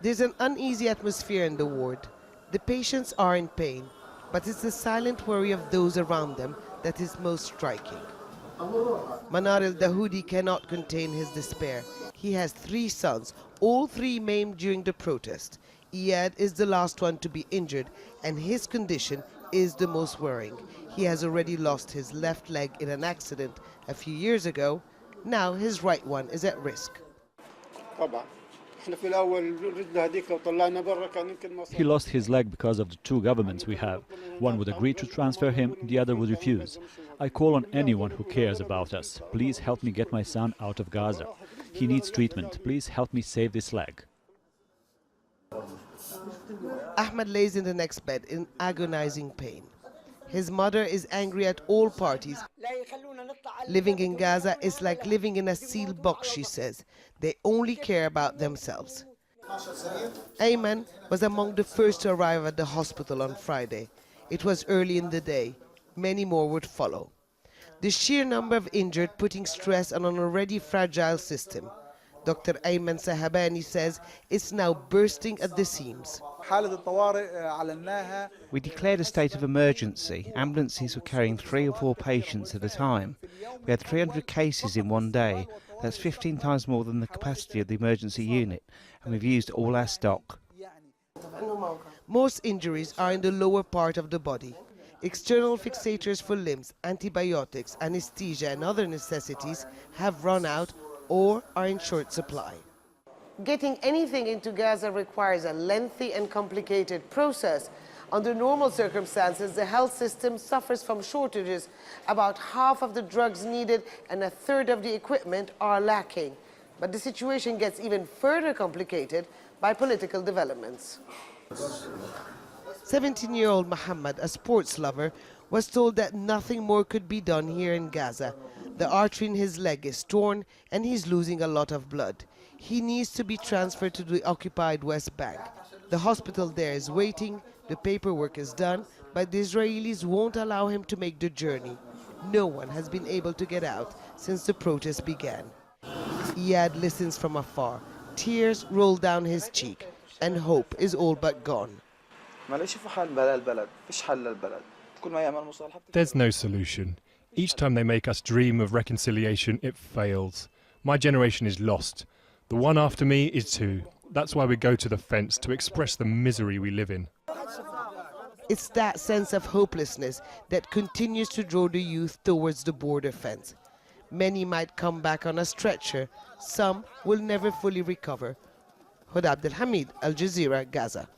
There's an uneasy atmosphere in the ward. The patients are in pain, but it's the silent worry of those around them that is most striking. Manar el-Dahoudi cannot contain his despair. He has 3 sons, all 3 maimed during the protest. Iyad is the last one to be injured, and his condition is the most worrying. He has already lost his left leg in an accident a few years ago. Now his right one is at risk. He lost his leg because of the 2 governments we have. One would agree to transfer him, the other would refuse. I call on anyone who cares about us. Please help me get my son out of Gaza. He needs treatment. Please help me save this leg. Ahmed lays in the next bed in agonizing pain. His mother is angry at all parties. Living in Gaza is like living in a sealed box, she says. They only care about themselves. Ayman was among the first to arrive at the hospital on Friday. It was early in the day. Many more would follow. The sheer number of injured putting stress on an already fragile system. Dr. Ayman Sahabani says it's now bursting at the seams. We declared a state of emergency. Ambulances were carrying 3 or 4 patients at a time. We had 300 cases in one day. That's 15 times more than the capacity of the emergency unit, and we've used all our stock. Most injuries are in the lower part of the body. External fixators for limbs, antibiotics, anesthesia and other necessities have run out or are in short supply. Getting anything into Gaza requires a lengthy and complicated process. Under normal circumstances, the health system suffers from shortages. About half of the drugs needed and a third of the equipment are lacking. But the situation gets even further complicated by political developments. 17-year-old Muhammad, a sports lover, was told that nothing more could be done here in Gaza. The artery in his leg is torn and he's losing a lot of blood. He needs to be transferred to the occupied West Bank. The hospital there is waiting, the paperwork is done, but the Israelis won't allow him to make the journey. No one has been able to get out since the protest began. Iyad listens from afar. Tears roll down his cheek and hope is all but gone. There's no solution. Each time they make us dream of reconciliation, it fails. My generation is lost. The one after me is too. That's why we go to the fence, to express the misery we live in. It's that sense of hopelessness that continues to draw the youth towards the border fence. Many might come back on a stretcher. Some will never fully recover. Huda Abdelhamid, Al Jazeera, Gaza.